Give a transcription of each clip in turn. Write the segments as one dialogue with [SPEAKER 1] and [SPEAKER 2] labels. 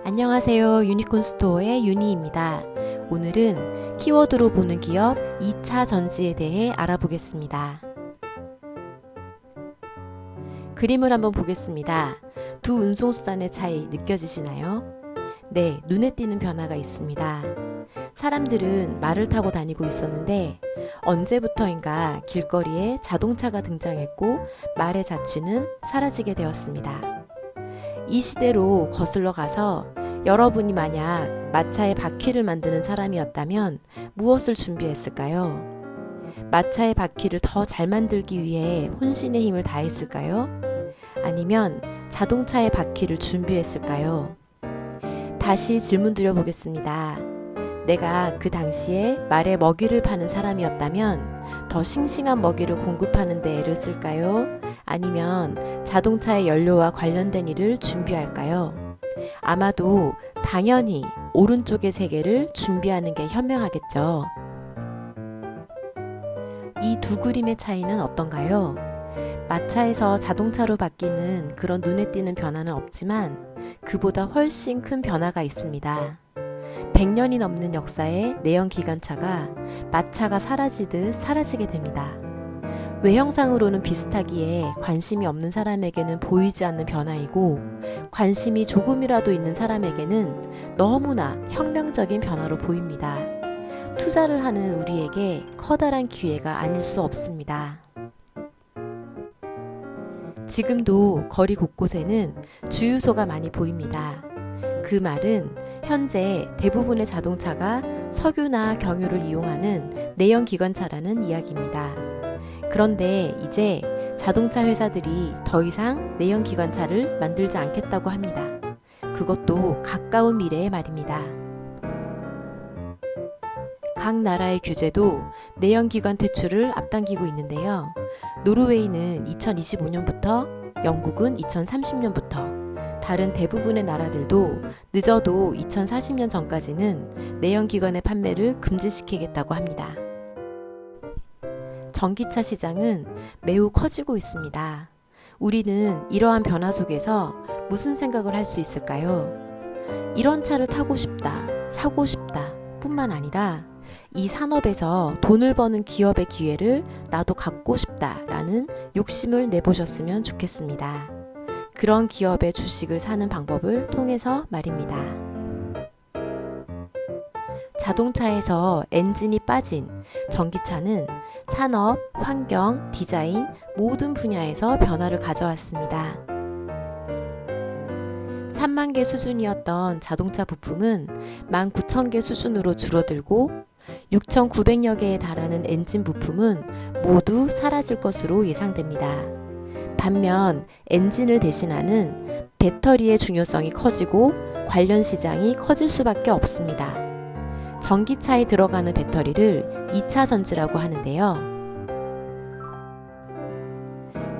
[SPEAKER 1] 안녕하세요. 유니콘 스토어의 유니입니다. 오늘은 키워드로 보는 기업 2차 전지에 대해 알아보겠습니다. 그림을 한번 보겠습니다. 두 운송수단의 차이 느껴지시나요? 네, 눈에 띄는 변화가 있습니다. 사람들은 말을 타고 다니고 있었는데 언제부터인가 길거리에 자동차가 등장했고 말의 자취는 사라지게 되었습니다. 이 시대로 거슬러 가서 여러분이 만약 마차의 바퀴를 만드는 사람이었다면 무엇을 준비했을까요? 마차의 바퀴를 더 잘 만들기 위해 혼신의 힘을 다했을까요? 아니면 자동차의 바퀴를 준비했을까요? 다시 질문 드려보겠습니다. 내가 그 당시에 말에 먹이를 파는 사람이었다면 더 싱싱한 먹이를 공급하는 데 애를 쓸까요? 아니면 자동차의 연료와 관련된 일을 준비할까요? 아마도 당연히 오른쪽의 세계를 준비하는 게 현명하겠죠. 이 두 그림의 차이는 어떤가요? 마차에서 자동차로 바뀌는 그런 눈에 띄는 변화는 없지만 그보다 훨씬 큰 변화가 있습니다. 100년이 넘는 역사의 내연기관차가 마차가 사라지듯 사라지게 됩니다. 외형상으로는 비슷하기에 관심이 없는 사람에게는 보이지 않는 변화이고 관심이 조금이라도 있는 사람에게는 너무나 혁명적인 변화로 보입니다. 투자를 하는 우리에게 커다란 기회가 아닐 수 없습니다. 지금도 거리 곳곳에는 주유소가 많이 보입니다. 그 말은 현재 대부분의 자동차가 석유나 경유를 이용하는 내연기관차라는 이야기입니다. 그런데 이제 자동차 회사들이 더 이상 내연기관차를 만들지 않겠다고 합니다. 그것도 가까운 미래의 말입니다. 각 나라의 규제도 내연기관 퇴출을 앞당기고 있는데요. 노르웨이는 2025년부터, 영국은 2030년부터, 다른 대부분의 나라들도 늦어도 2040년 전까지는 내연기관의 판매를 금지시키겠다고 합니다. 전기차 시장은 매우 커지고 있습니다. 우리는 이러한 변화 속에서 무슨 생각을 할 수 있을까요? 이런 차를 타고 싶다, 사고 싶다 뿐만 아니라 이 산업에서 돈을 버는 기업의 기회를 나도 갖고 싶다라는 욕심을 내보셨으면 좋겠습니다. 그런 기업의 주식을 사는 방법을 통해서 말입니다. 자동차에서 엔진이 빠진 전기차는 산업, 환경, 디자인 모든 분야에서 변화를 가져왔습니다. 3만 개 수준이었던 자동차 부품은 19,000개 수준으로 줄어들고 6,900여 개에 달하는 엔진 부품은 모두 사라질 것으로 예상됩니다. 반면 엔진을 대신하는 배터리의 중요성이 커지고 관련 시장이 커질 수밖에 없습니다. 전기차에 들어가는 배터리를 2차 전지라고 하는데요.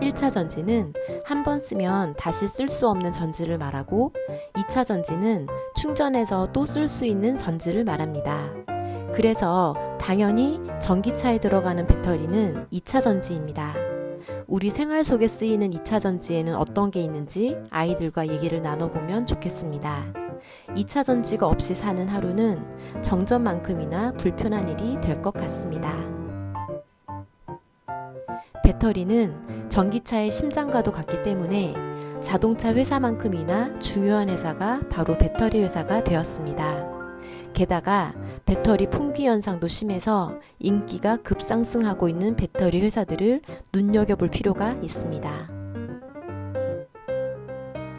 [SPEAKER 1] 1차 전지는 한 번 쓰면 다시 쓸 수 없는 전지를 말하고 2차 전지는 충전해서 또 쓸 수 있는 전지를 말합니다. 그래서 당연히 전기차에 들어가는 배터리는 2차 전지입니다. 우리 생활 속에 쓰이는 2차 전지에는 어떤 게 있는지 아이들과 얘기를 나눠보면 좋겠습니다. 2차 전지가 없이 사는 하루는 정전만큼이나 불편한 일이 될 것 같습니다. 배터리는 전기차의 심장과도 같기 때문에 자동차 회사만큼이나 중요한 회사가 바로 배터리 회사가 되었습니다. 게다가 배터리 품귀 현상도 심해서 인기가 급상승하고 있는 배터리 회사들을 눈여겨볼 필요가 있습니다.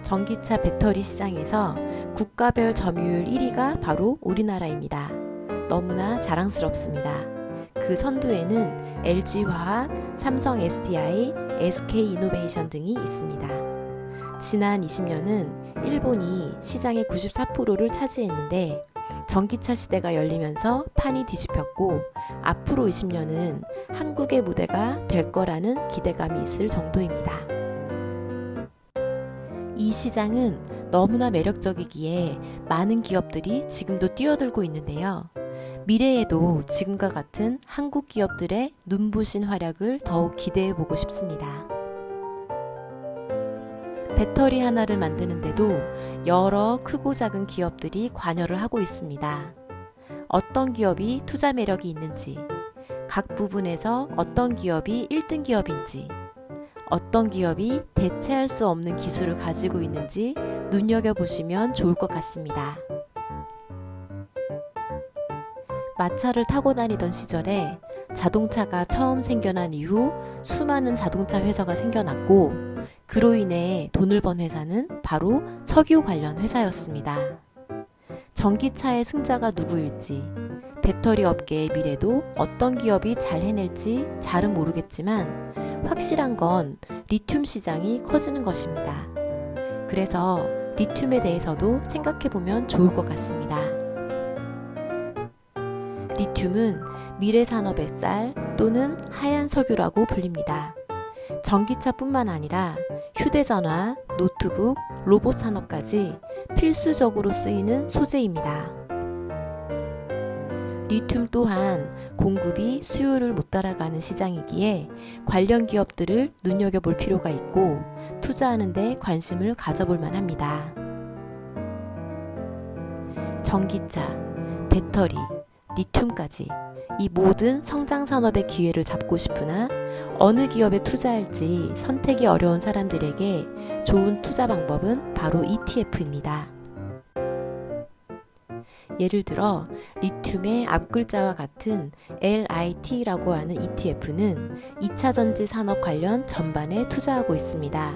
[SPEAKER 1] 전기차 배터리 시장에서 국가별 점유율 1위가 바로 우리나라입니다. 너무나 자랑스럽습니다. 그 선두에는 LG화학, 삼성 SDI, SK이노베이션 등이 있습니다. 지난 20년은 일본이 시장의 94%를 차지했는데 전기차 시대가 열리면서 판이 뒤집혔고 앞으로 20년은 한국의 무대가 될 거라는 기대감이 있을 정도입니다. 이 시장은 너무나 매력적이기에 많은 기업들이 지금도 뛰어들고 있는데요. 미래에도 지금과 같은 한국 기업들의 눈부신 활약을 더욱 기대해 보고 싶습니다. 배터리 하나를 만드는데도 여러 크고 작은 기업들이 관여를 하고 있습니다. 어떤 기업이 투자 매력이 있는지, 각 부분에서 어떤 기업이 1등 기업인지, 어떤 기업이 대체할 수 없는 기술을 가지고 있는지 눈여겨보시면 좋을 것 같습니다. 마차를 타고 다니던 시절에 자동차가 처음 생겨난 이후 수많은 자동차 회사가 생겨났고, 그로 인해 돈을 번 회사는 바로 석유 관련 회사였습니다. 전기차의 승자가 누구일지, 배터리 업계의 미래도 어떤 기업이 잘 해낼지 잘은 모르겠지만 확실한 건 리튬 시장이 커지는 것입니다. 그래서 리튬에 대해서도 생각해보면 좋을 것 같습니다. 리튬은 미래 산업의 쌀 또는 하얀 석유라고 불립니다. 전기차뿐만 아니라 휴대전화, 노트북, 로봇 산업까지 필수적으로 쓰이는 소재입니다. 리튬 또한 공급이 수요를 못 따라가는 시장이기에 관련 기업들을 눈여겨볼 필요가 있고 투자하는 데 관심을 가져볼 만합니다. 전기차, 배터리, 리튬까지 이 모든 성장 산업의 기회를 잡고 싶으나 어느 기업에 투자할지 선택이 어려운 사람들에게 좋은 투자 방법은 바로 ETF입니다. 예를 들어 리튬의 앞글자와 같은 LIT라고 하는 ETF는 2차전지 산업 관련 전반에 투자하고 있습니다.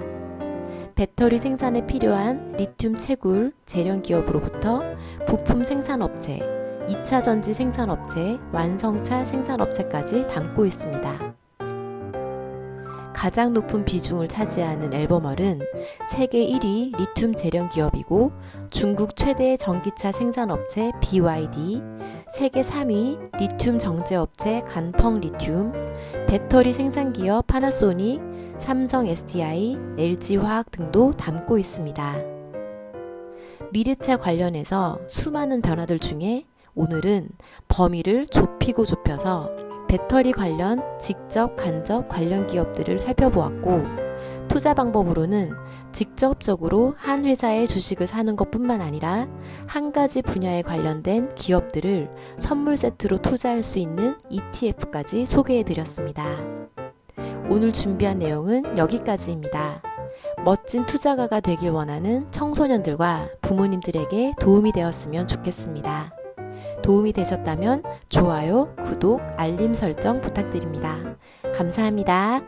[SPEAKER 1] 배터리 생산에 필요한 리튬 채굴, 재련 기업으로부터 부품 생산업체, 2차전지 생산업체, 완성차 생산업체까지 담고 있습니다. 가장 높은 비중을 차지하는 앨범얼은 세계 1위 리튬 재련 기업이고 중국 최대 전기차 생산업체 BYD, 세계 3위 리튬 정제업체 간펑 리튬, 배터리 생산기업 파나소닉, 삼성 SDI, LG화학 등도 담고 있습니다. 미래차 관련해서 수많은 변화들 중에 오늘은 범위를 좁혀서 배터리 관련 직접 간접 관련 기업들을 살펴보았고, 투자 방법으로는 직접적으로 한 회사의 주식을 사는 것뿐만 아니라 한 가지 분야에 관련된 기업들을 선물 세트로 투자할 수 있는 ETF까지 소개해 드렸습니다. 오늘 준비한 내용은 여기까지입니다. 멋진 투자가가 되길 원하는 청소년들과 부모님들에게 도움이 되었으면 좋겠습니다. 도움이 되셨다면 좋아요, 구독, 알림 설정 부탁드립니다. 감사합니다.